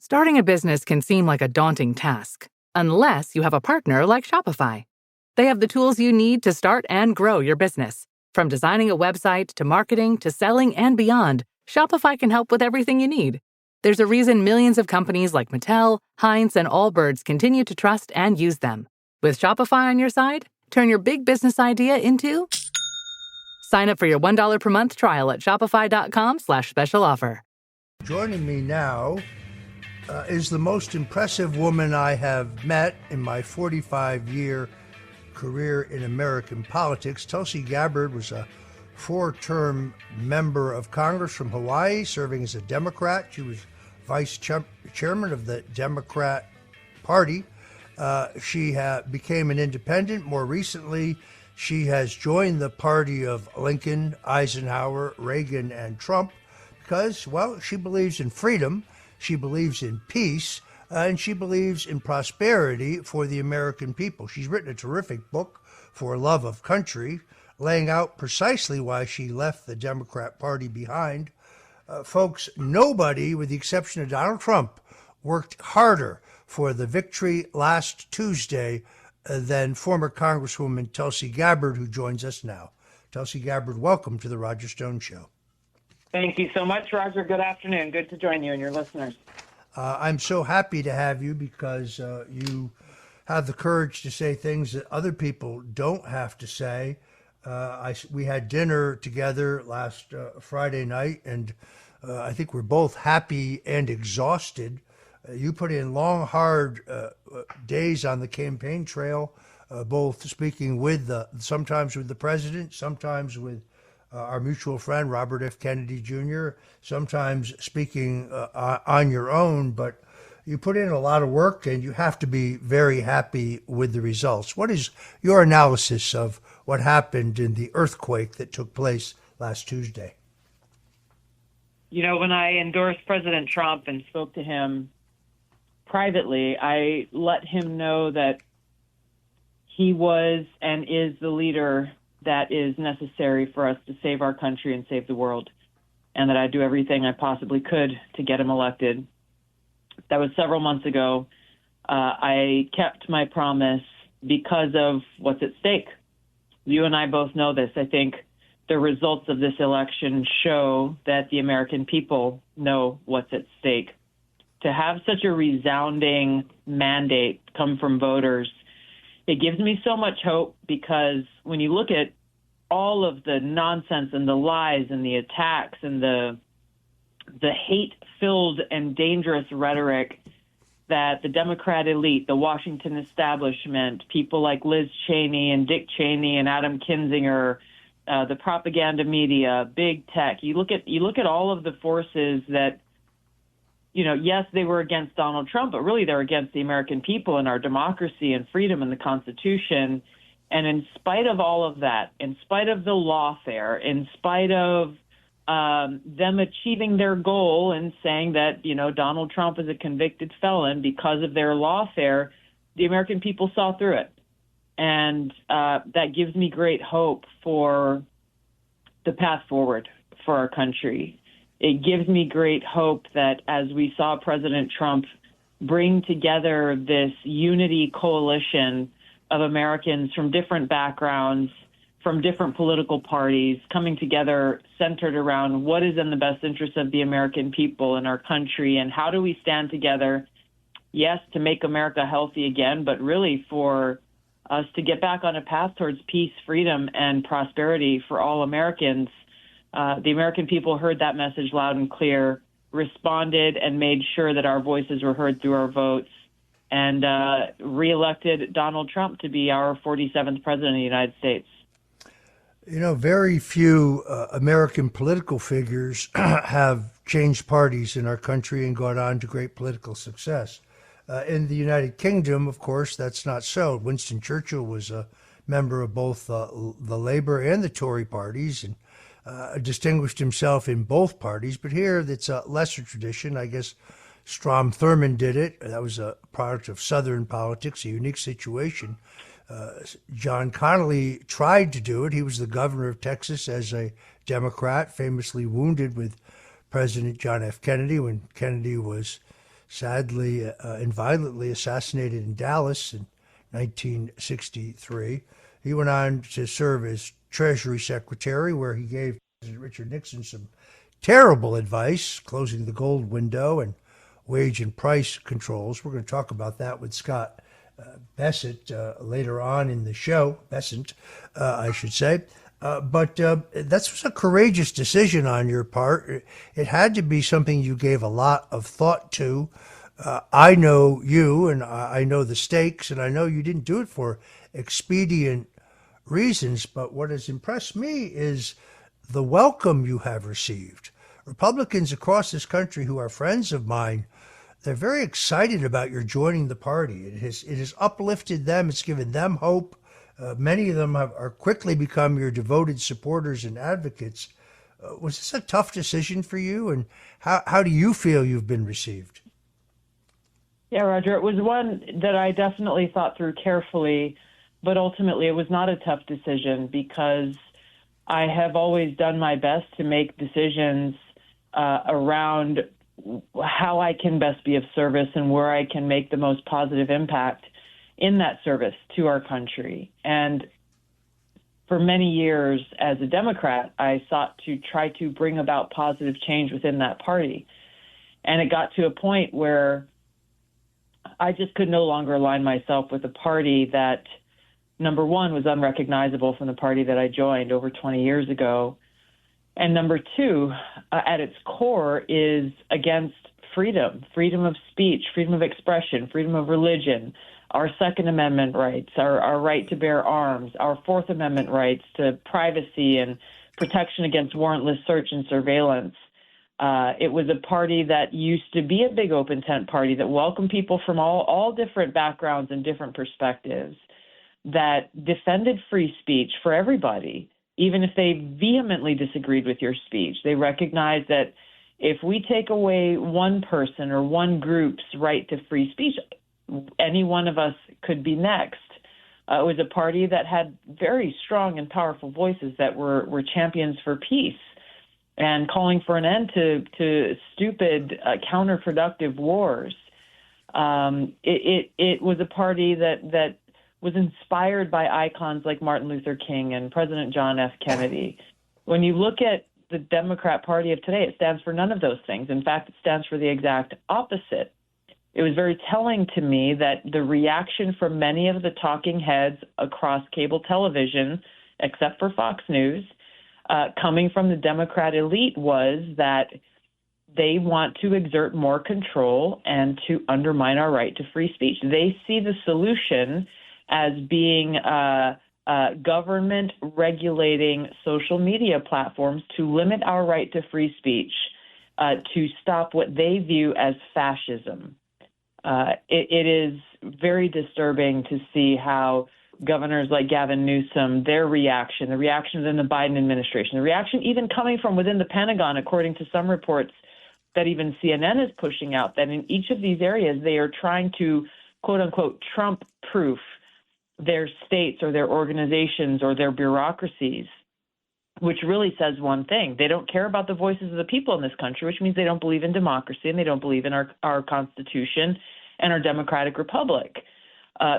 Starting a business can seem like a daunting task, unless you have a partner like Shopify. They have the tools you need to start and grow your business. From designing a website to marketing to selling and beyond, Shopify can help with everything you need. There's a reason millions of companies like Mattel, Heinz, and Allbirds continue to trust and use them. With Shopify on your side, turn your big business idea into... Sign up for your $1 per month trial at shopify.com/special offer. Joining me now is the most impressive woman I have met in my 45-year career in American politics. Tulsi Gabbard was a 4-term member of Congress from Hawaii, serving as a Democrat. She was vice chairman of the Democrat Party. She became an independent. More recently, she has joined the party of Lincoln, Eisenhower, Reagan, and Trump because, well, she believes in freedom, she believes in peace, and she believes in prosperity for the American people. She's written a terrific book, For Love of Country, laying out precisely why she left the Democrat Party behind. Folks, nobody, with the exception of Donald Trump, worked harder for the victory last Tuesday than former Congresswoman Tulsi Gabbard, who joins us now. Tulsi Gabbard, welcome to the Roger Stone Show. Thank you so much, Roger. Good afternoon. Good to join you and your listeners. I'm so happy to have you because you have the courage to say things that other people don't have to say. We had dinner together last Friday night, and I think we're both happy and exhausted. You put in long, hard days on the campaign trail, both speaking with sometimes with the president, sometimes with our mutual friend, Robert F. Kennedy Jr., sometimes speaking on your own, but you put in a lot of work and you have to be very happy with the results. What is your analysis of what happened in the earthquake that took place last Tuesday? You know, when I endorsed President Trump and spoke to him privately, I let him know that he was and is the leader that is necessary for us to save our country and save the world, and that I'd do everything I possibly could to get him elected. That was several months ago. I kept my promise because of what's at stake. You and I both know this. I think the results of this election show that the American people know what's at stake. To have such a resounding mandate come from voters, it gives me so much hope, because when you look at all of the nonsense and the lies and the attacks and the hate-filled and dangerous rhetoric that the Democrat elite, the Washington establishment, people like Liz Cheney and Dick Cheney and Adam Kinzinger, the propaganda media, big tech, you look at all of the forces that, you know, yes, they were against Donald Trump, but really they're against the American people and our democracy and freedom and the Constitution. And in spite of all of that, in spite of the lawfare, in spite of them achieving their goal and saying that, you know, Donald Trump is a convicted felon because of their lawfare, the American people saw through it. And that gives me great hope for the path forward for our country. It gives me great hope that as we saw President Trump bring together this unity coalition of Americans from different backgrounds, from different political parties, coming together centered around what is in the best interest of the American people and our country, and how do we stand together, yes, to make America healthy again, but really for us to get back on a path towards peace, freedom, and prosperity for all Americans. The American people heard that message loud and clear, responded, and made sure that our voices were heard through our votes, and reelected Donald Trump to be our 47th president of the United States. You know, very few American political figures have changed parties in our country and gone on to great political success. In the United Kingdom, of course, that's not so. Winston Churchill was a member of both the Labour and the Tory parties, and distinguished himself in both parties. But here, it's a lesser tradition. I guess Strom Thurmond did it. That was a product of Southern politics, a unique situation. John Connally tried to do it. He was the governor of Texas as a Democrat, famously wounded with President John F. Kennedy when Kennedy was sadly and violently assassinated in Dallas in 1963. He went on to serve as Treasury Secretary, where he gave President Richard Nixon some terrible advice, closing the gold window and wage and price controls. We're going to talk about that with Scott Bessent later on in the show. Bessent, I should say. But that was a courageous decision on your part. It had to be something you gave a lot of thought to. I know you, and I know the stakes, and I know you didn't do it for expedient reasons. But what has impressed me is the welcome you have received. Republicans across this country who are friends of mine, they're very excited about your joining the party. It has uplifted them. It's given them hope. Many of them are quickly become your devoted supporters and advocates. Was this a tough decision for you, and how do you feel you've been received? Yeah, Roger, it was one that I definitely thought through carefully, but ultimately it was not a tough decision because I have always done my best to make decisions around how I can best be of service and where I can make the most positive impact in that service to our country. And for many years as a Democrat, I sought to try to bring about positive change within that party. And it got to a point where I just could no longer align myself with a party that, number one, was unrecognizable from the party that I joined over 20 years ago. And number two, at its core, is against freedom of speech, freedom of expression, freedom of religion, our Second Amendment rights, our right to bear arms, our Fourth Amendment rights to privacy and protection against warrantless search and surveillance. It was a party that used to be a big open tent party that welcomed people from all different backgrounds and different perspectives, that defended free speech for everybody, even if they vehemently disagreed with your speech. They recognized that if we take away one person or one group's right to free speech, any one of us could be next. It was a party that had very strong and powerful voices that were champions for peace and calling for an end to stupid, counterproductive wars. It was a party that was inspired by icons like Martin Luther King and President John F. Kennedy. When you look at the Democrat Party of today, it stands for none of those things. In fact, it stands for the exact opposite. It was very telling to me that the reaction from many of the talking heads across cable television, except for Fox News, coming from the Democrat elite, was that they want to exert more control and to undermine our right to free speech. They see the solution as being government regulating social media platforms to limit our right to free speech, to stop what they view as fascism. It is very disturbing to see how governors like Gavin Newsom, their reaction, the reaction within the Biden administration, the reaction even coming from within the Pentagon, according to some reports that even CNN is pushing out, that in each of these areas they are trying to, quote unquote, Trump-proof their states or their organizations or their bureaucracies, which really says one thing. They don't care about the voices of the people in this country, which means they don't believe in democracy and they don't believe in our Constitution and our democratic republic.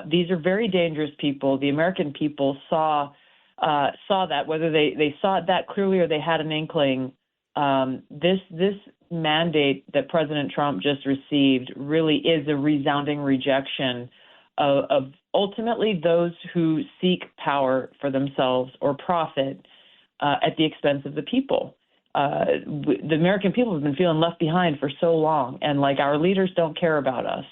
These are very dangerous people. The American people saw that, whether they saw it that clearly or they had an inkling. This mandate that President Trump just received really is a resounding rejection of ultimately those who seek power for themselves or profit at the expense of the people. The American people have been feeling left behind for so long, and like our leaders don't care about us.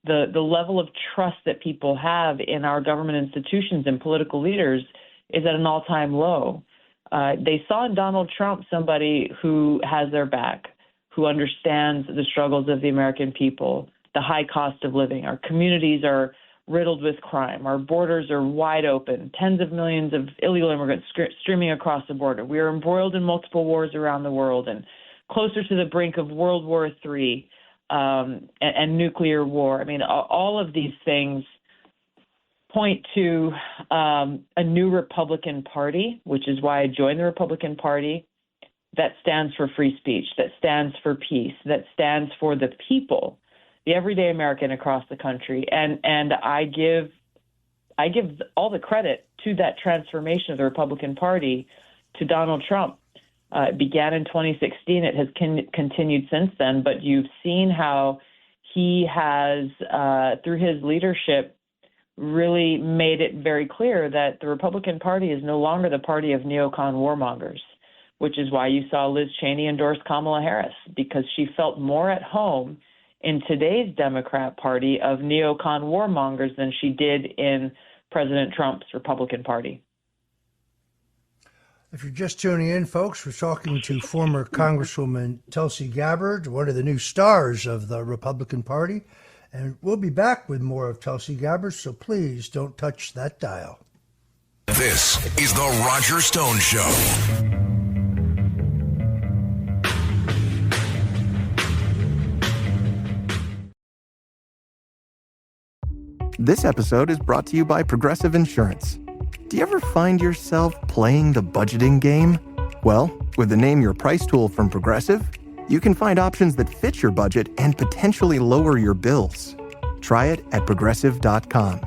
The level of trust that people have in our government institutions and political leaders is at an all-time low. They saw in Donald Trump somebody who has their back, who understands the struggles of the American people, the high cost of living. Our communities are riddled with crime. Our borders are wide open. Tens of millions of illegal immigrants streaming across the border. We are embroiled in multiple wars around the world and closer to the brink of World War III and nuclear war. I mean, all of these things point to a new Republican Party, which is why I joined the Republican Party, that stands for free speech, that stands for peace, that stands for the people, the everyday American across the country. And I give all the credit to that transformation of the Republican Party to Donald Trump. It began in 2016. It has continued since then. But you've seen how he has, through his leadership, really made it very clear that the Republican Party is no longer the party of neocon warmongers, which is why you saw Liz Cheney endorse Kamala Harris, because she felt more at home in today's Democrat Party of neocon warmongers than she did in President Trump's Republican Party. If you're just tuning in, folks, we're talking to former Congresswoman Tulsi Gabbard, one of the new stars of the Republican Party. And we'll be back with more of Tulsi Gabbard, so please don't touch that dial. This is The Roger Stone Show. This episode is brought to you by Progressive Insurance. Do you ever find yourself playing the budgeting game? Well, with the Name Your Price tool from Progressive, you can find options that fit your budget and potentially lower your bills. Try it at Progressive.com.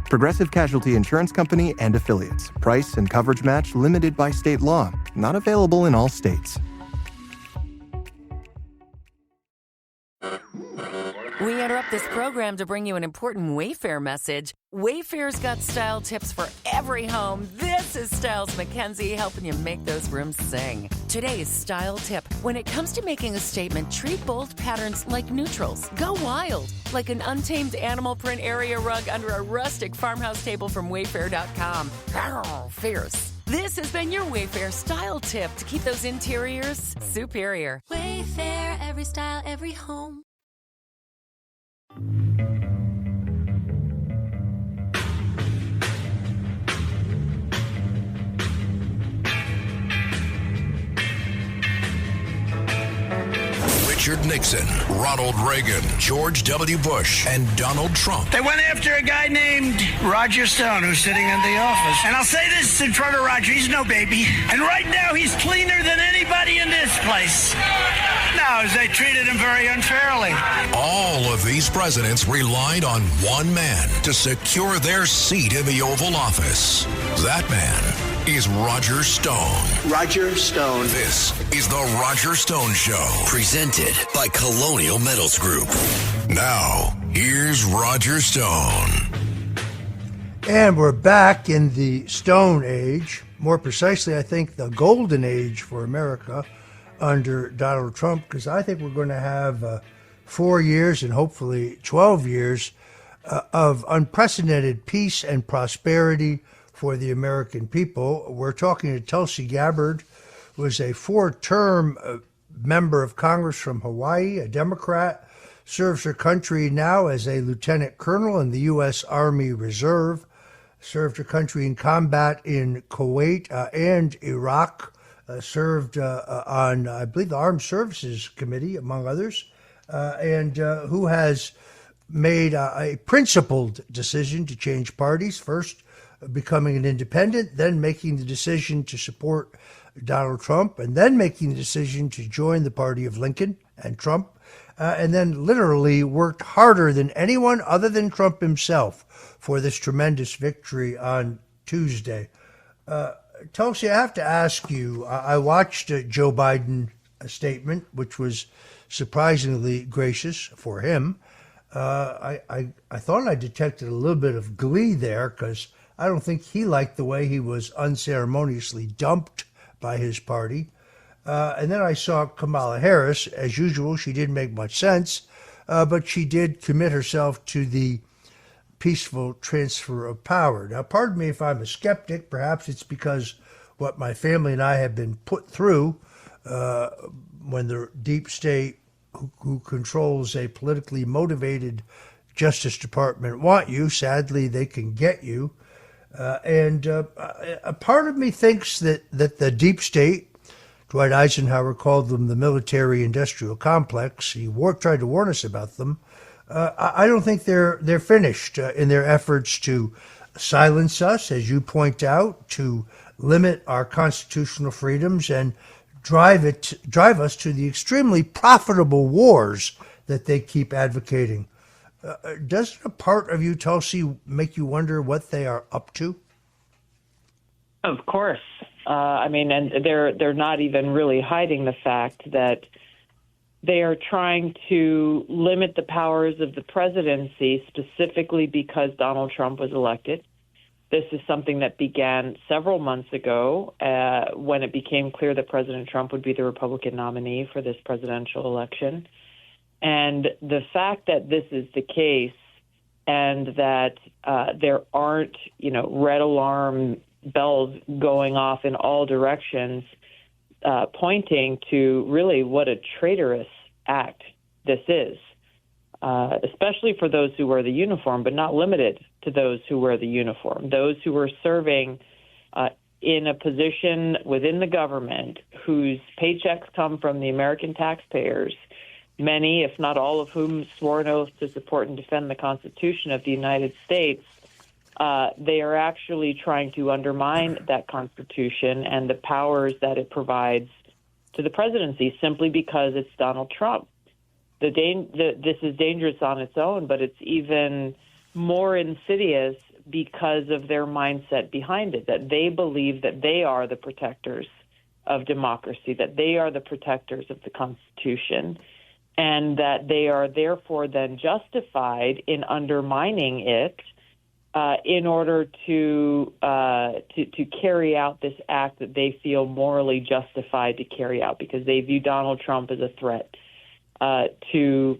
Progressive Casualty Insurance Company and Affiliates. Price and coverage match limited by state law. Not available in all states. We interrupt this program to bring you an important Wayfair message. Wayfair's got style tips for every home. This is Styles McKenzie helping you make those rooms sing. Today's style tip: when it comes to making a statement, treat bold patterns like neutrals. Go wild, like an untamed animal print area rug under a rustic farmhouse table from Wayfair.com. Arr, fierce. This has been your Wayfair style tip to keep those interiors superior. Wayfair, every style, every home. Richard Nixon, Ronald Reagan, George W. Bush, and Donald Trump. They went after a guy named Roger Stone, who's sitting in the office. And I'll say this in front of Roger, he's no baby. And right now, he's cleaner than anybody in this place. No, they treated him very unfairly. All of these presidents relied on one man to secure their seat in the Oval Office. That man is Roger Stone. Roger Stone. This is The Roger Stone Show, presented by Colonial Metals Group. Now, here's Roger Stone. And we're back in the Stone Age. More precisely, I think the Golden Age for America under Donald Trump, because I think we're going to have 4 years and hopefully 12 years of unprecedented peace and prosperity for the American people. We're talking to Tulsi Gabbard, who is a 4-term member of Congress from Hawaii, a Democrat, serves her country now as a lieutenant colonel in the U.S. Army Reserve, served her country in combat in Kuwait and Iraq, served on, I believe, the Armed Services Committee, among others, and who has made a principled decision to change parties, first becoming an independent, then making the decision to support Donald Trump, and then making the decision to join the party of Lincoln and Trump, and then literally worked harder than anyone other than Trump himself for this tremendous victory on Tuesday. Tulsi, I have to ask you, I watched Joe Biden's statement, which was surprisingly gracious for him. I thought I detected a little bit of glee there, because I don't think he liked the way he was unceremoniously dumped by his party. And then I saw Kamala Harris. As usual, she didn't make much sense, but she did commit herself to the peaceful transfer of power. Now, pardon me if I'm a skeptic. Perhaps it's because what my family and I have been put through when the deep state who controls a politically motivated Justice Department want you. Sadly, they can get you. And a part of me thinks that the deep state, Dwight Eisenhower called them the military-industrial complex. He tried to warn us about them. I don't think they're finished in their efforts to silence us, as you point out, to limit our constitutional freedoms and drive us to the extremely profitable wars that they keep advocating. Doesn't a part of you, Tulsi, make you wonder what they are up to? Of course. And they're not even really hiding the fact that they are trying to limit the powers of the presidency specifically because Donald Trump was elected. This is something that began several months ago when it became clear that President Trump would be the Republican nominee for this presidential election. And the fact that this is the case and that there aren't, red alarm bells going off in all directions, pointing to really what a traitorous act this is, especially for those who wear the uniform, but not limited to those who wear the uniform, those who are serving in a position within the government whose paychecks come from the American taxpayers, many, if not all of whom swore an oath to support and defend the Constitution of the United States. They are actually trying to undermine that Constitution and the powers that it provides to the presidency simply because it's Donald Trump. This is dangerous on its own, but it's even more insidious because of their mindset behind it, that they believe that they are the protectors of democracy, that they are the protectors of the Constitution, and that they are therefore then justified in undermining it in order to carry out this act that they feel morally justified to carry out, because they view Donald Trump as a threat to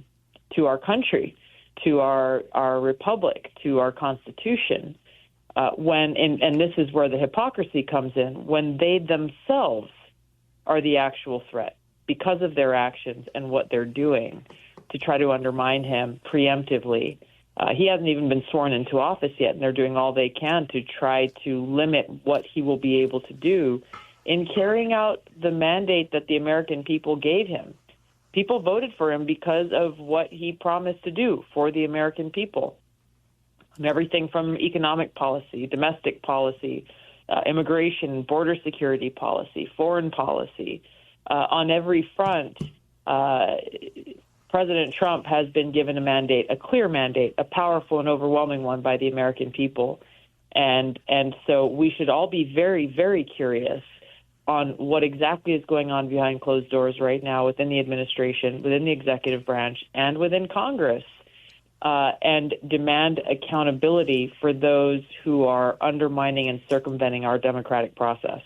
our country, to our republic, to our Constitution. And this is where the hypocrisy comes in, when they themselves are the actual threat because of their actions and what they're doing to try to undermine him preemptively. He hasn't even been sworn into office yet, and they're doing all they can to try to limit what he will be able to do in carrying out the mandate that the American people gave him. People voted for him because of what he promised to do for the American people. And everything from economic policy, domestic policy, immigration, border security policy, foreign policy. On every front, President Trump has been given a mandate, a clear mandate, a powerful and overwhelming one by the American people. And so we should all be very, very curious on what exactly is going on behind closed doors right now within the administration, within the executive branch, and within Congress, and demand accountability for those who are undermining and circumventing our democratic process.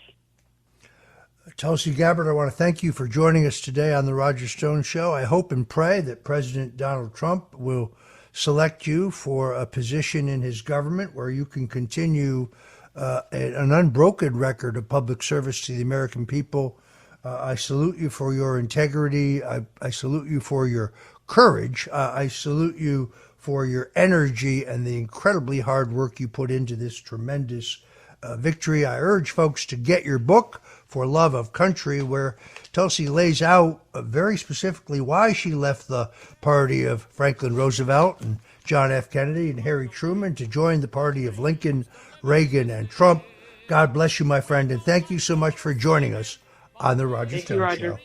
Tulsi Gabbard, I want to thank you for joining us today on The Roger Stone Show. I hope and pray that President Donald Trump will select you for a position in his government where you can continue an unbroken record of public service to the American people. I salute you for your integrity. I salute you for your courage. I salute you for your energy and the incredibly hard work you put into this tremendous victory. I urge folks to get your book, For Love of Country, where Tulsi lays out very specifically why she left the party of Franklin Roosevelt and John F. Kennedy and Harry Truman to join the party of Lincoln, Reagan, and Trump. God bless you, my friend, and thank you so much for joining us on The Roger Stone Show.